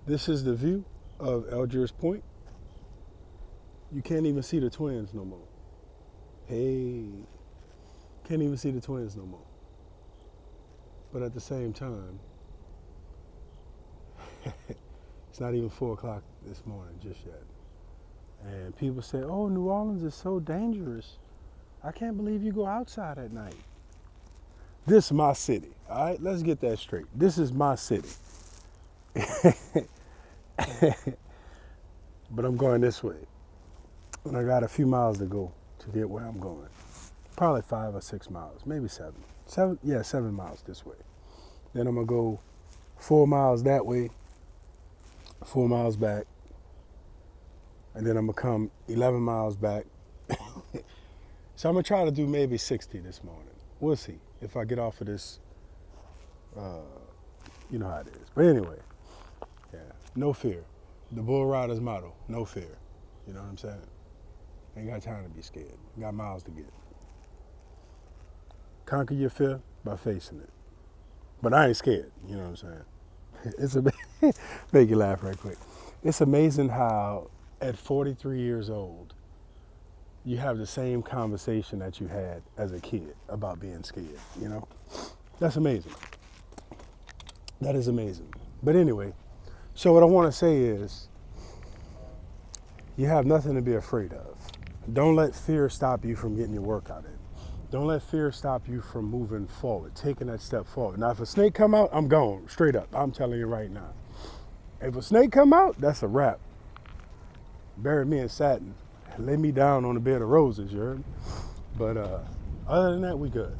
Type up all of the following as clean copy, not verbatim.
This is the view of Algiers Point. You can't even see the twins no more. Hey, can't even see the twins no more. But at the same time, it's not even 4 o'clock this morning just yet. And people say, oh, New Orleans is so dangerous. I can't believe you go outside at night. This is my city, all right? Let's get that straight. This is my city. But I'm going this way. And I got a few miles to go to get where I'm going. Probably 5 or 6 miles, maybe 7. 7 miles this way. Then I'm gonna go 4 miles that way, 4 miles back, and then I'm gonna come 11 miles back. So I'm gonna try to do maybe 60 this morning. We'll see if I get off of this. You know how it is. But anyway, yeah, no fear. The bull rider's motto: no fear. You know what I'm saying? Ain't got time to be scared. Got miles to get. Conquer your fear by facing it. But I ain't scared. You know what I'm saying? It's a make you laugh right quick. It's amazing how at 43 years old you have the same conversation that you had as a kid about being scared. You know, that's amazing. That is amazing. But anyway, so what I want to say is, you have nothing to be afraid of. Don't let fear stop you from getting your workout in. Don't let fear stop you from moving forward, taking that step forward. Now, if a snake come out, I'm gone, straight up. I'm telling you right now. If a snake come out, that's a wrap. Bury me in satin. Lay me down on a bed of roses, you heard? But other than that, we good.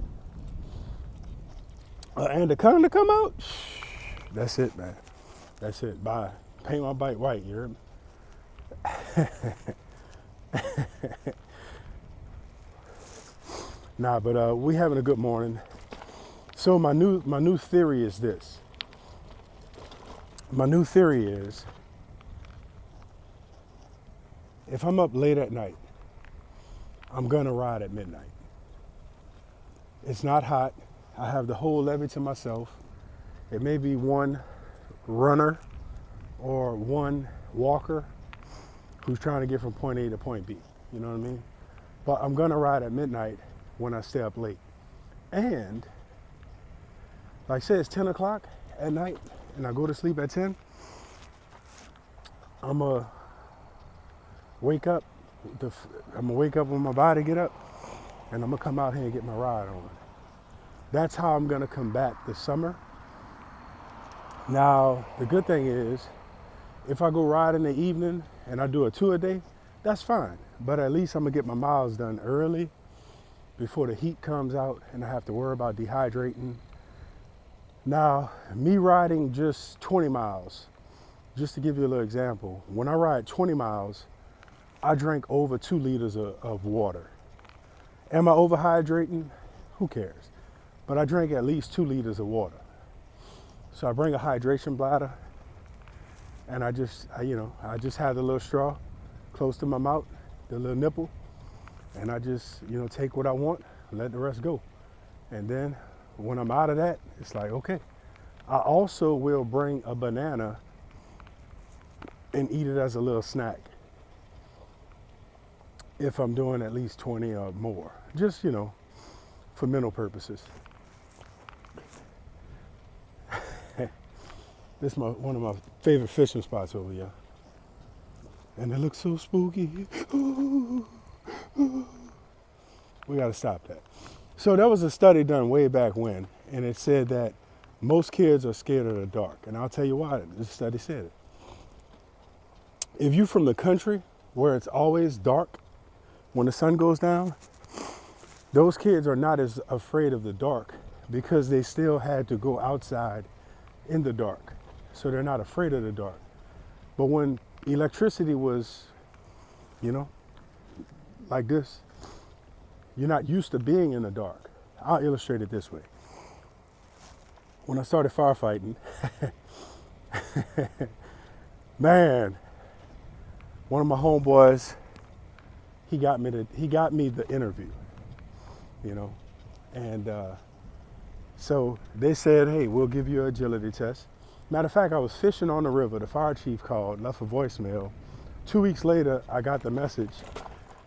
And the con to come out, that's it, man. That's it. Bye. Paint my bike white, you heard? Nah, but we having a good morning. So my new theory is this. My new theory is, if I'm up late at night, I'm gonna ride at midnight. It's not hot. I have the whole levee to myself. It may be one runner or one walker who's trying to get from point A to point B. You know what I mean? But I'm gonna ride at midnight when I stay up late. And like say it's 10 o'clock at night and I go to sleep at 10, I'm gonna wake up. I'm gonna wake up when my body get up, and I'm gonna come out here and get my ride on. That's how I'm gonna combat the summer. Now, the good thing is, if I go ride in the evening and I do a 2 a day, that's fine. But at least I'm gonna get my miles done early before the heat comes out and I have to worry about dehydrating. Now, me riding just 20 miles, just to give you a little example, when I ride 20 miles, I drink over 2 liters of water. Am I overhydrating? Who cares? But I drink at least 2 liters of water. So I bring a hydration bladder, and I just have the little straw close to my mouth, the little nipple, and I just, take what I want, let the rest go. And then when I'm out of that, it's like, okay. I also will bring a banana and eat it as a little snack if I'm doing at least 20 or more, just, for mental purposes. This is one of my favorite fishing spots over here. And it looks so spooky. We gotta stop that. So there was a study done way back when, and it said that most kids are scared of the dark. And I'll tell you why this study said it. If you're from the country where it's always dark when the sun goes down, those kids are not as afraid of the dark because they still had to go outside in the dark. So they're not afraid of the dark. But when electricity was, like this, you're not used to being in the dark. I'll illustrate it this way. When I started firefighting, man, one of my homeboys, he got me the interview, and so they said, hey, we'll give you an agility test. Matter of fact, I was fishing on the river. The fire chief called, left a voicemail. 2 weeks later, I got the message.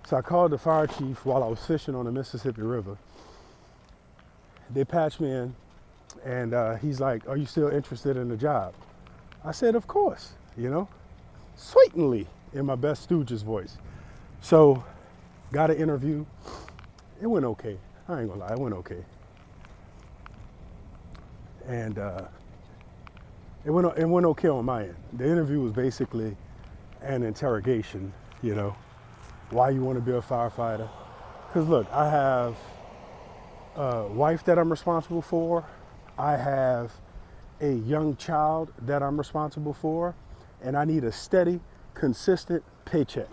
So I called the fire chief while I was fishing on the Mississippi River. They patched me in, and he's like, "Are you still interested in the job?" I said, "Of course," sweetly, in my best Stooges voice. So, got an interview. It went okay. I ain't gonna lie, it went okay. And it went okay on my end. The interview was basically an interrogation, why you want to be a firefighter. Because look, I have a wife that I'm responsible for. I have a young child that I'm responsible for, and I need a steady, consistent paycheck.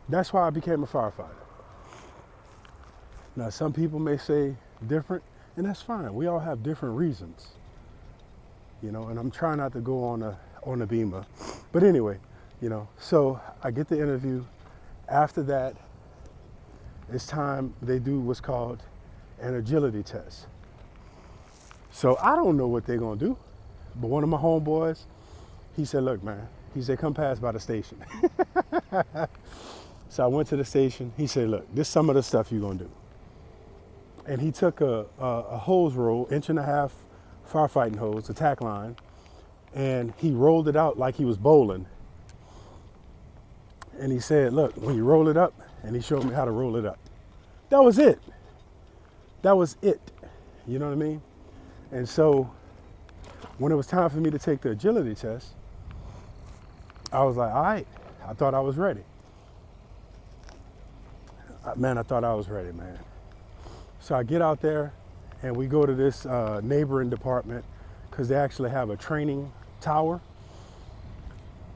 That's why I became a firefighter. Now, some people may say different, and that's fine. We all have different reasons, and I'm trying not to go on a beamer. But anyway, so I get the interview. After that, it's time they do what's called an agility test. So I don't know what they're gonna do, but one of my homeboys, he said, "Look, man," he said, "come pass by the station." So I went to the station. He said, "Look, this is some of the stuff you're gonna do." And he took a hose roll, 1.5 inch firefighting hose, a tack line, and he rolled it out like he was bowling. And he said, "Look, when you roll it up," and he showed me how to roll it up. That was it. That was it. You know what I mean? And so when it was time for me to take the agility test, I was like, all right, I thought I was ready. Man, I thought I was ready, man. So I get out there and we go to this neighboring department because they actually have a training tower.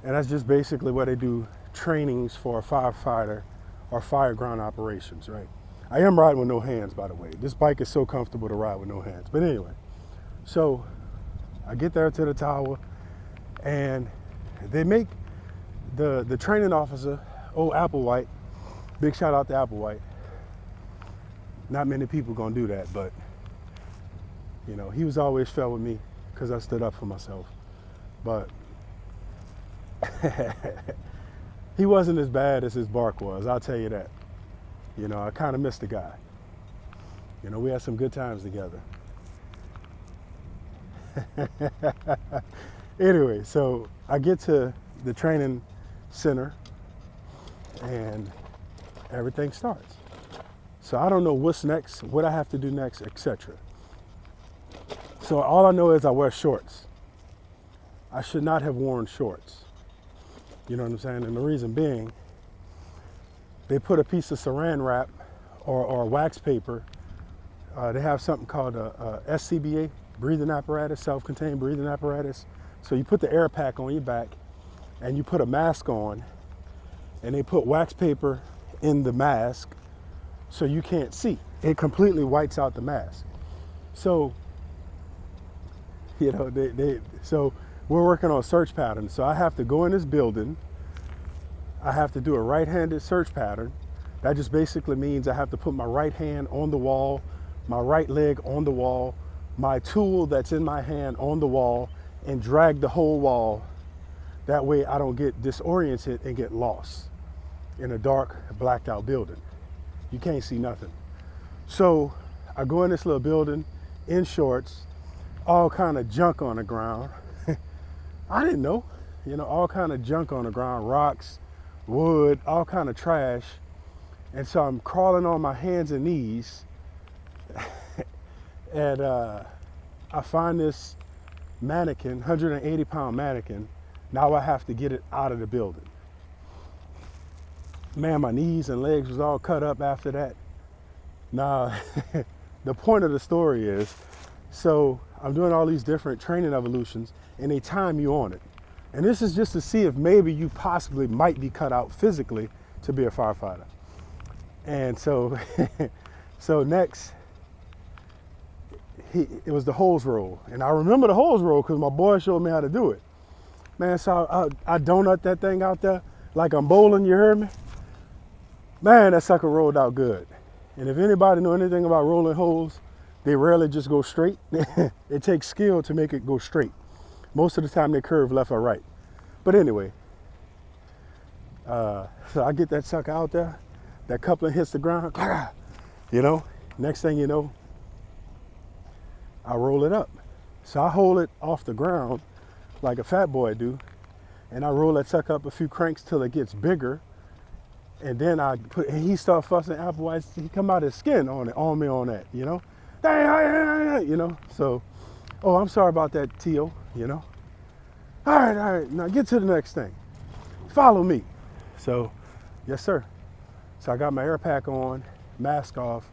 And that's just basically where they do trainings for a firefighter or fire ground operations, right? I am riding with no hands, by the way. This bike is so comfortable to ride with no hands. But anyway, so I get there to the tower and they make the training officer, old Applewhite, big shout out to Applewhite. Not many people gonna do that, but he was always fair with me because I stood up for myself. But he wasn't as bad as his bark was, I'll tell you that. I kind of missed the guy. We had some good times together. Anyway, so I get to the training center and everything starts. So I don't know what's next, what I have to do next, etc. So all I know is I wear shorts. I should not have worn shorts. You know what I'm saying? And the reason being, they put a piece of saran wrap or wax paper. They have something called a SCBA, breathing apparatus, self-contained breathing apparatus. So you put the air pack on your back and you put a mask on, and they put wax paper in the mask so you can't see. It completely whites out the mask. So, so we're working on search patterns. So I have to go in this building. I have to do a right-handed search pattern. That just basically means I have to put my right hand on the wall, my right leg on the wall, my tool that's in my hand on the wall, and drag the whole wall. That way I don't get disoriented and get lost in a dark, blacked out building. You can't see nothing. So I go in this little building in shorts, all kind of junk on the ground. I didn't know, all kind of junk on the ground, rocks, wood, all kind of trash. And so I'm crawling on my hands and knees and I find this mannequin, 180-pound mannequin. Now I have to get it out of the building. Man, my knees and legs was all cut up after that. Now, the point of the story is, so I'm doing all these different training evolutions and they time you on it. And this is just to see if maybe you possibly might be cut out physically to be a firefighter. And so, so next, it was the hose roll. And I remember the hose roll because my boy showed me how to do it. Man, so I donut that thing out there like I'm bowling, you heard me? Man, that sucker rolled out good. And if anybody know anything about rolling hose, they rarely just go straight. It takes skill to make it go straight. Most of the time they curve left or right. But anyway, so I get that sucker out there, that coupling hits the ground, you know, next thing you know, I roll it up. So I hold it off the ground like a fat boy do, and I roll that sucker up a few cranks till it gets bigger, and then and he start fussing Applewhite. He come out his skin on me on that, you know, you know. So, oh, I'm sorry about that, T.O., you know. All right, now get to the next thing. Follow me. So, yes, sir. So I got my air pack on, mask off,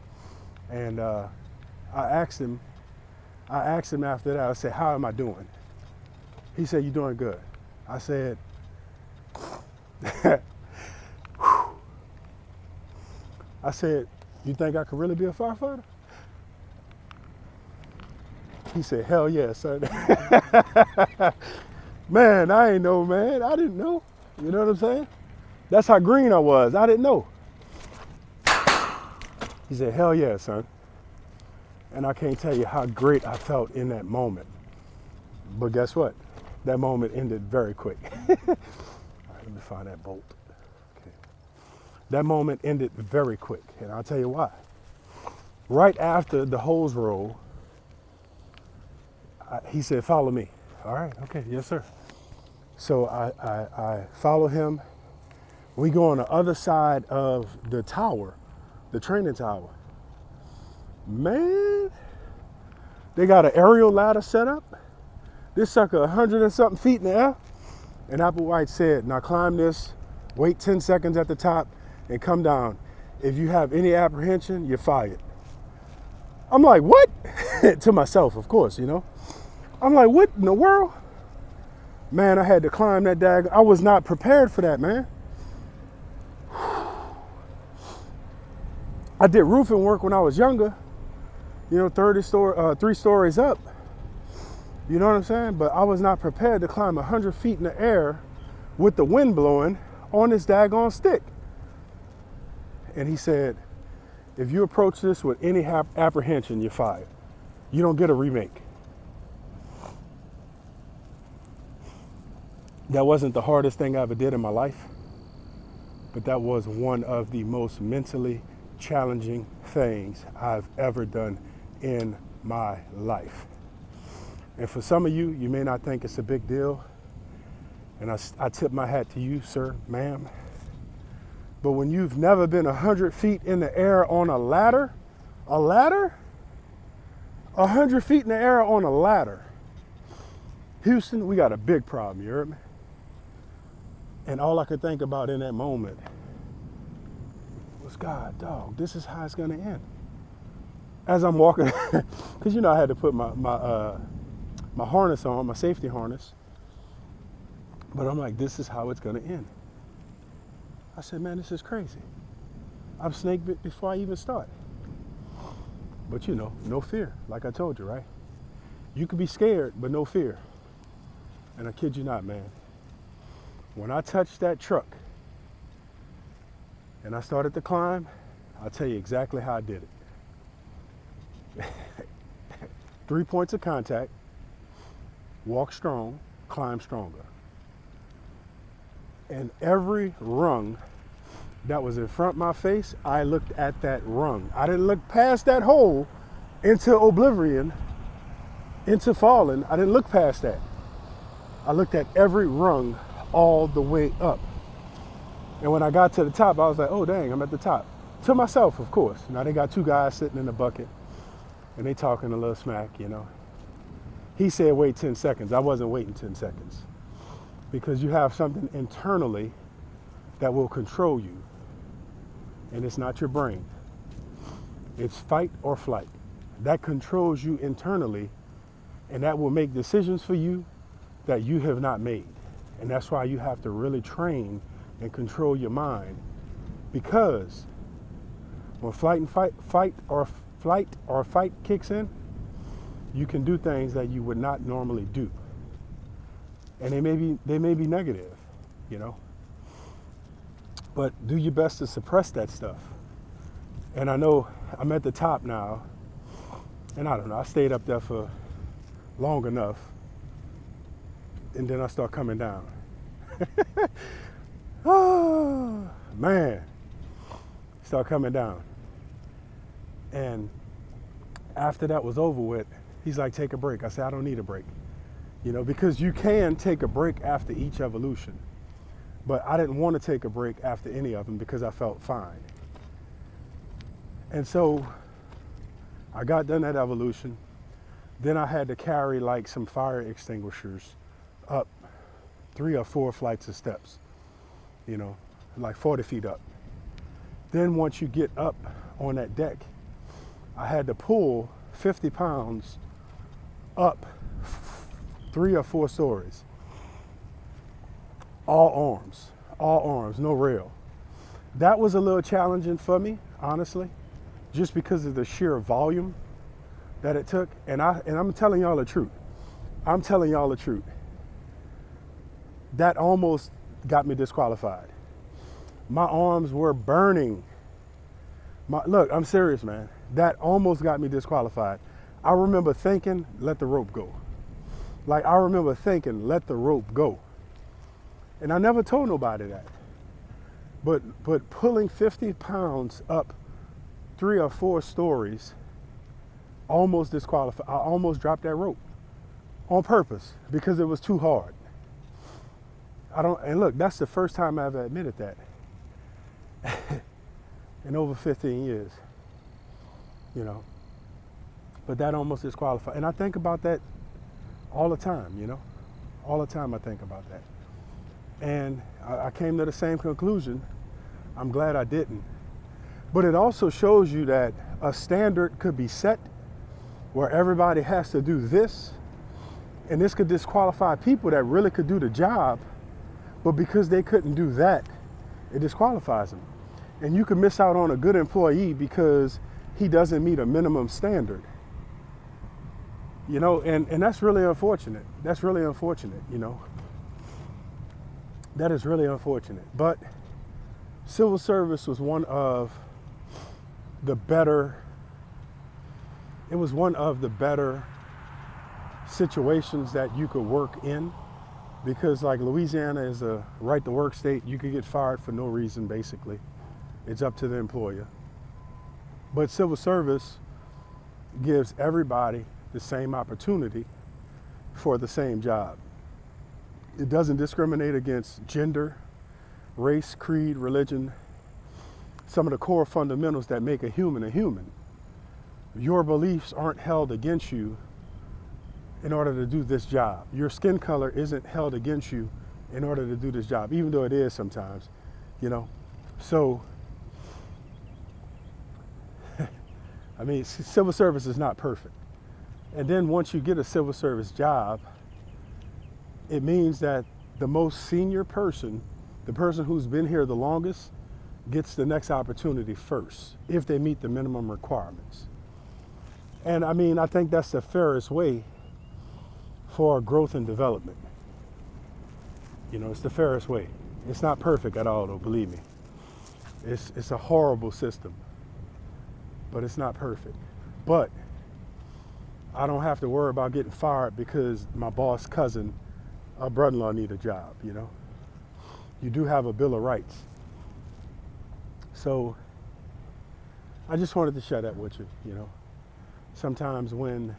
and I asked him after that, I said, how am I doing? He said, you're doing good. I said, you think I could really be a firefighter? He said, hell yeah, son. Man, I ain't know, man. I didn't know. You know what I'm saying? That's how green I was. I didn't know. He said, hell yeah, son. And I can't tell you how great I felt in that moment. But guess what? That moment ended very quick. All right, let me find that bolt. Okay. That moment ended very quick, and I'll tell you why. Right after the hose roll, he said, follow me. All right, okay, yes, sir. So I follow him. We go on the other side of the tower, the training tower. Man, they got an aerial ladder set up. This sucker 100 and something feet in the air. And Applewhite said, now climb this, wait 10 seconds at the top, and come down. If you have any apprehension, you're fired. I'm like, what? To myself, of course, you know. I'm like, what in the world? Man, I had to climb that dag. I was not prepared for that, man. I did roofing work when I was younger, you know, 3 stories up. You know what I'm saying? But I was not prepared to climb 100 feet in the air with the wind blowing on this daggone stick. And he said, if you approach this with any apprehension, you're fired. You don't get a remake. That wasn't the hardest thing I ever did in my life, but that was one of the most mentally challenging things I've ever done in my life. And for some of you, you may not think it's a big deal. And I tip my hat to you, sir, ma'am. But when you've never been 100 feet in the air on a ladder, 100 feet in the air on a ladder. Houston, we got a big problem, you heard me? And all I could think about in that moment was, God, dog, this is how it's gonna end. As I'm walking, because you know I had to put my harness on, my safety harness. But I'm like, this is how it's gonna end. I said, man, this is crazy. I'm snake bit before I even start. But you know, no fear, like I told you, right? You could be scared, but no fear. And I kid you not, man. When I touched that truck and I started to climb, I'll tell you exactly how I did it. 3 points of contact, walk strong, climb stronger. And every rung that was in front of my face, I looked at that rung. I didn't look past that hole into oblivion, into falling. I didn't look past that. I looked at every rung all the way up. And when I got to the top, I was like, oh, dang, I'm at the top. To myself, of course. Now they got 2 guys sitting in the bucket and they talking a little smack, you know. He said, wait 10 seconds. I wasn't waiting 10 seconds because you have something internally that will control you. And it's not your brain. It's fight or flight. That controls you internally, and that will make decisions for you that you have not made. And that's why you have to really train and control your mind, because when flight or fight kicks in, you can do things that you would not normally do. And they may be negative, you know. But do your best to suppress that stuff. And I know I'm at the top now, and I don't know, I stayed up there for long enough. and then I start coming down. Oh, man. Start coming down. And after that was over with, he's like, take a break. I said, I don't need a break. You know, because you can take a break after each evolution. But I didn't want to take a break after any of them because I felt fine. And so I got done that evolution. Then I had to carry like some fire extinguishers up 3 or 4 flights of steps, you know, like 40 feet up. Then once you get up on that deck, I had to pull 50 pounds up 3 or 4 stories. All arms, no rail. That was a little challenging for me, honestly, just because of the sheer volume that it took. And I'm telling y'all the truth. I'm telling y'all the truth. That almost got me disqualified. My arms were burning. Look, I'm serious, man. That almost got me disqualified. I remember thinking, let the rope go. Like, I remember thinking, let the rope go. And I never told nobody that. But pulling 50 pounds up 3 or 4 stories almost disqualified. I almost dropped that rope on purpose because it was too hard. And look, that's the first time I've admitted that in over 15 years, you know. But that almost disqualified. And I think about that all the time, you know. All the time I think about that. And I came to the same conclusion. I'm glad I didn't. But it also shows you that a standard could be set where everybody has to do this, and this could disqualify people that really could do the job, but because they couldn't do that, it disqualifies them. And you can miss out on a good employee because he doesn't meet a minimum standard. You know, and that's really unfortunate. That's really unfortunate, you know. That is really unfortunate. But civil service was one of the better situations that you could work in, because like Louisiana is a right to work state. You could get fired for no reason, basically. It's up to the employer. But civil service gives everybody the same opportunity for the same job. It doesn't discriminate against gender, race, creed, religion, some of the core fundamentals that make a human a human. Your beliefs aren't held against you in order to do this job. Your skin color isn't held against you in order to do this job, even though it is sometimes, you know. So, I mean, civil service is not perfect. And then once you get a civil service job, it means that the most senior person, the person who's been here the longest, gets the next opportunity first, if they meet the minimum requirements. And I mean, I think that's the fairest way for growth and development. You know, it's the fairest way. It's not perfect at all, though, believe me. It's a horrible system, but it's not perfect. But I don't have to worry about getting fired because my boss cousin or brother-in-law need a job, you know. You do have a Bill of Rights. So I just wanted to share that with you, you know. Sometimes when,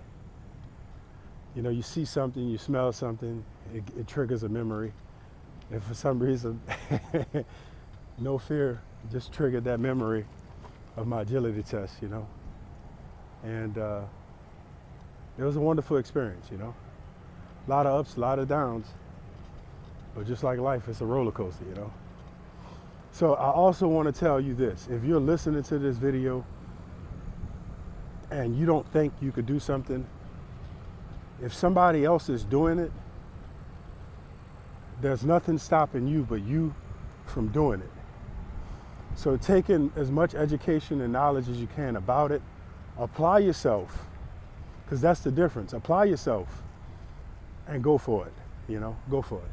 you know, you see something, you smell something, it triggers a memory. And for some reason, no fear, just triggered that memory of my agility test, you know. And it was a wonderful experience, you know. A lot of ups, a lot of downs. But just like life, it's a roller coaster, you know. So I also want to tell you this. If you're listening to this video and you don't think you could do something, if somebody else is doing it, there's nothing stopping you but you from doing it. So taking as much education and knowledge as you can about it, apply yourself, because that's the difference. Apply yourself and go for it, you know, go for it.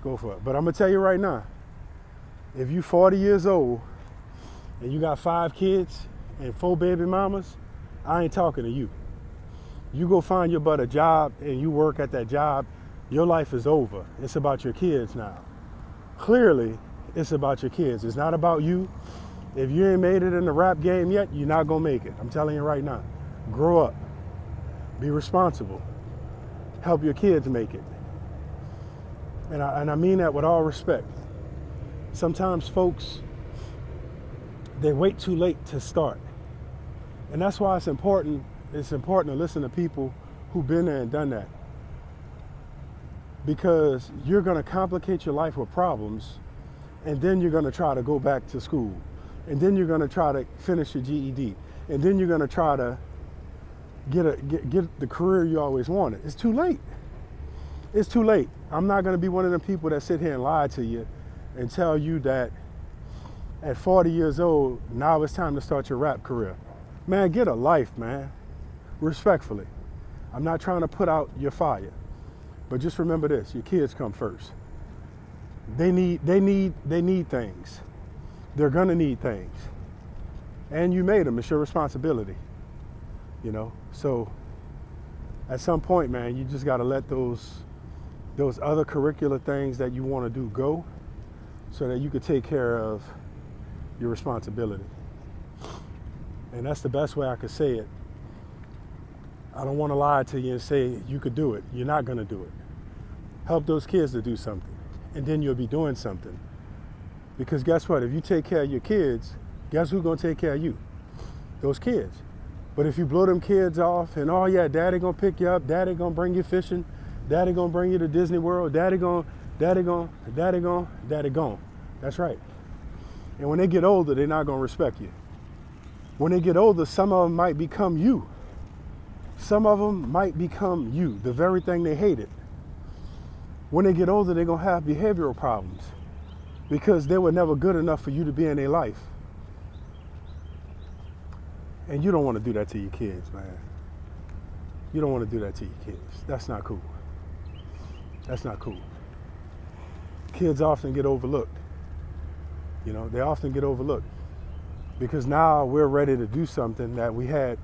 Go for it. But I'm going to tell you right now, if you 40 years old and you got 5 kids and 4 baby mamas, I ain't talking to you. You go find your butt a job and you work at that job Your life is over. It's about your kids now. Clearly, it's about your kids. It's not about you. If you ain't made it in the rap game yet, you're not gonna make it. I'm telling you right now. Grow up. Be responsible. Help your kids make it. And I mean that with all respect. Sometimes folks, they wait too late to start. And that's why it's important to listen to people who've been there and done that. Because you're gonna complicate your life with problems, and then you're gonna try to go back to school. And then you're gonna try to finish your GED. And then you're gonna try to get the career you always wanted. It's too late. It's too late. I'm not gonna be one of them people that sit here and lie to you and tell you that at 40 years old, now it's time to start your rap career. Man, get a life, man. Respectfully. I'm not trying to put out your fire. But just remember this, your kids come first. They need things. They're gonna need things. And you made them, it's your responsibility. You know, so at some point, man, you just gotta let those other curricular things that you wanna do go so that you could take care of your responsibility. And that's the best way I could say it. I don't want to lie to you and say you could do it. You're not going to do it. Help those kids to do something, and then you'll be doing something. Because guess what? If you take care of your kids, guess who's going to take care of you? Those kids. But if you blow them kids off and, oh yeah, daddy going to pick you up, daddy going to bring you fishing, daddy going to bring you to Disney World, daddy gone. That's right. And when they get older, they're not going to respect you. When they get older, some of them might become you. Some of them might become you, the very thing they hated. When they get older, they're going to have behavioral problems because they were never good enough for you to be in their life. And you don't want to do that to your kids, man. You don't want to do that to your kids. That's not cool. That's not cool. Kids often get overlooked. You know, they often get overlooked because now we're ready to do something that we had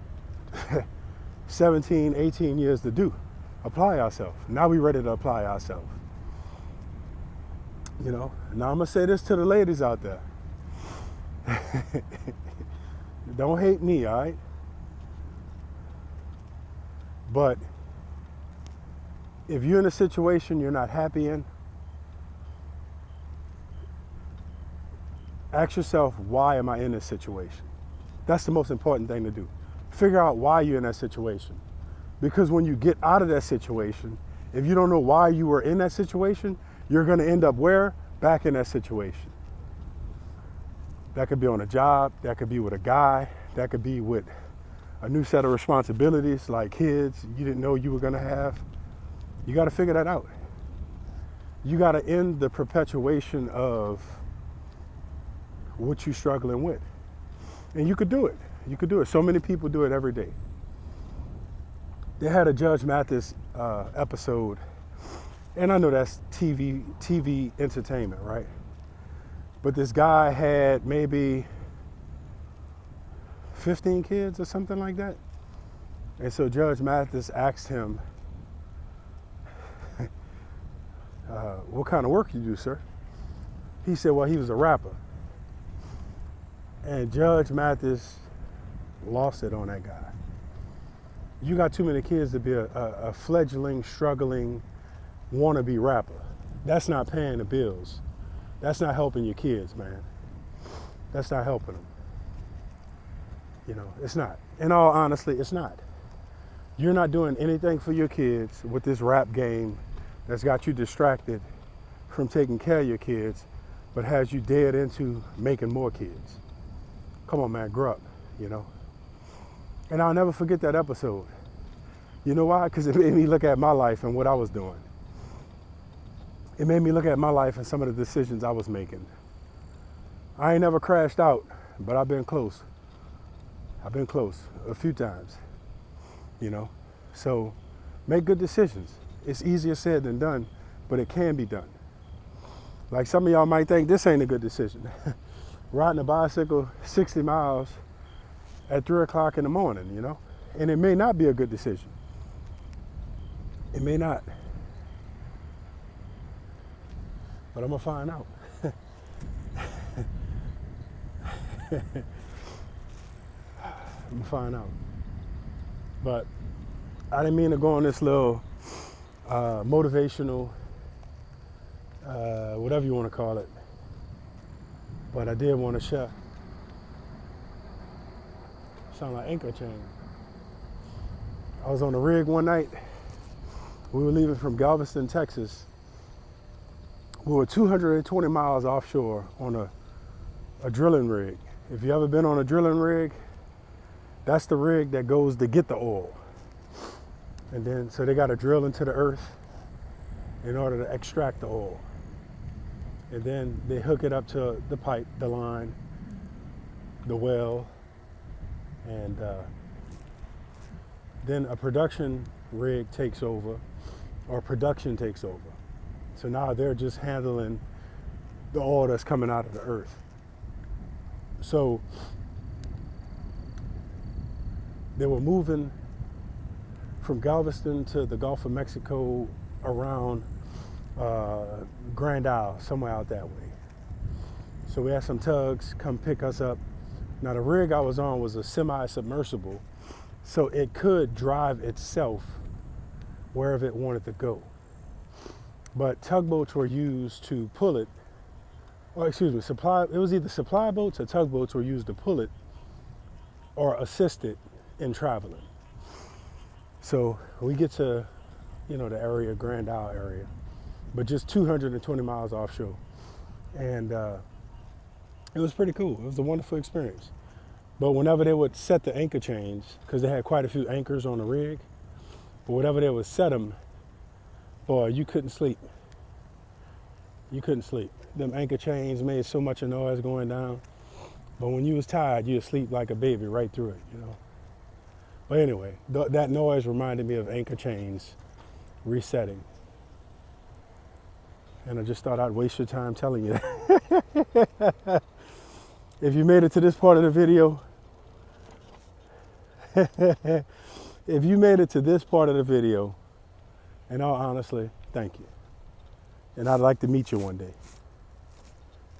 17, 18 years to do. Apply ourselves. Now we're ready to apply ourselves. You know, now I'm going to say this to the ladies out there. Don't hate me, all right? But if you're in a situation you're not happy in, ask yourself, why am I in this situation? That's the most important thing to do. Figure out why you're in that situation. Because when you get out of that situation, if you don't know why you were in that situation, you're going to end up where? Back in that situation. That could be on a job, that could be with a guy, that could be with a new set of responsibilities like kids you didn't know you were going to have. You got to figure that out. You got to end the perpetuation of what you're struggling with. And you could do it. You could do it. So many people do it every day. They had a Judge Mathis episode, and I know that's TV entertainment, right? But this guy had maybe 15 kids or something like that. And so Judge Mathis asked him, what kind of work you do, sir? He said, well, he was a rapper. And Judge Mathis lost it on that guy. You got too many kids to be a fledgling, struggling, wannabe rapper. That's not paying the bills. That's not helping your kids, man. That's not helping them. You know, it's not. In all honesty, it's not. You're not doing anything for your kids with this rap game that's got you distracted from taking care of your kids, but has you dead into making more kids. Come on, man, grow up, you know. And I'll never forget that episode. You know why? Because it made me look at my life and what I was doing. It made me look at my life and some of the decisions I was making. I ain't never crashed out, but I've been close. I've been close a few times, you know. So make good decisions. It's easier said than done, but it can be done. Like some of y'all might think this ain't a good decision. Riding a bicycle 60 miles at 3 o'clock in the morning, you know? And it may not be a good decision. It may not. but I'm gonna find out. I'm gonna find out. But I didn't mean to go on this little motivational, whatever you want to call it. But I did want to share. Sound like anchor chain. I was on the rig one night. We were leaving from Galveston, Texas. We were 220 miles offshore on a drilling rig. If you ever been on a drilling rig, that's the rig that goes to get the oil. And then, so they got to drill into the earth in order to extract the oil. And then they hook it up to the pipe, the line, the well, and then a production rig takes over, or production takes over. So now they're just handling the oil that's coming out of the earth. So they were moving from Galveston to the Gulf of Mexico around Grand Isle, somewhere out that way. So we had some tugs come pick us up. Now the rig I was on was a semi-submersible, so it could drive itself wherever it wanted to go. But tugboats were used to pull it, or excuse me, it was either supply boats or tugboats were used to pull it or assist it in traveling. So we get to, the area, Grand Isle area, but just 220 miles offshore. And it was pretty cool. It was a wonderful experience. But whenever they would set the anchor chains, because they had quite a few anchors on the rig, but whenever they would set them, boy, you couldn't sleep. You couldn't sleep. Them anchor chains made so much noise going down. But when you was tired, you'd sleep like a baby right through it, But anyway, that noise reminded me of anchor chains resetting. And I just thought I'd waste your time telling you that. If you made it to this part of the video, if you made it to this part of the video, in all honesty, thank you. And I'd like to meet you one day.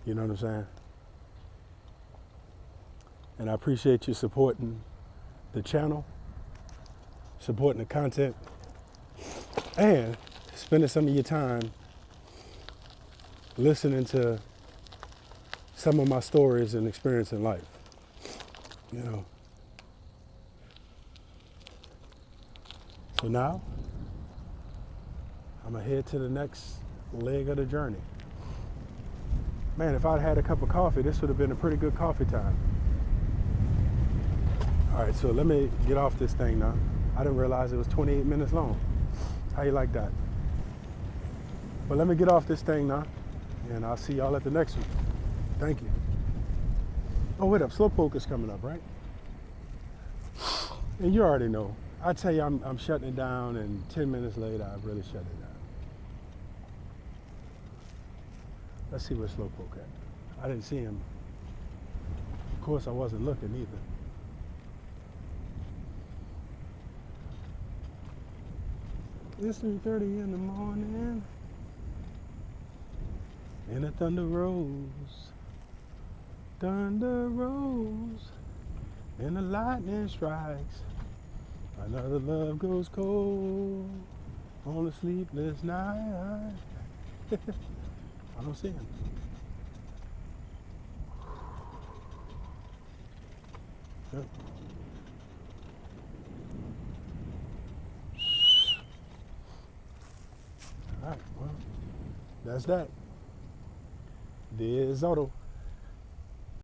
You know what I'm saying? And I appreciate you supporting the channel, supporting the content, and spending some of your time listening to some of my stories and experience in life. So now, I'm gonna head to the next leg of the journey. Man, if I'd had a cup of coffee, this would have been a pretty good coffee time. All right, so let me get off this thing now. I didn't realize it was 28 minutes long. How you like that? But let me get off this thing now, and I'll see y'all at the next one. Thank you. Oh, wait up, Slowpoke is coming up, right? And you already know. I tell you, I'm shutting it down, and 10 minutes later, I really shut it down. Let's see where Slowpoke at. I didn't see him. Of course, I wasn't looking either. It's 3:30 in the morning, and the thunder rolls, and the lightning strikes. Another love goes cold on a sleepless night. I don't see him. Yep. All right, well, that's that. This is Otto.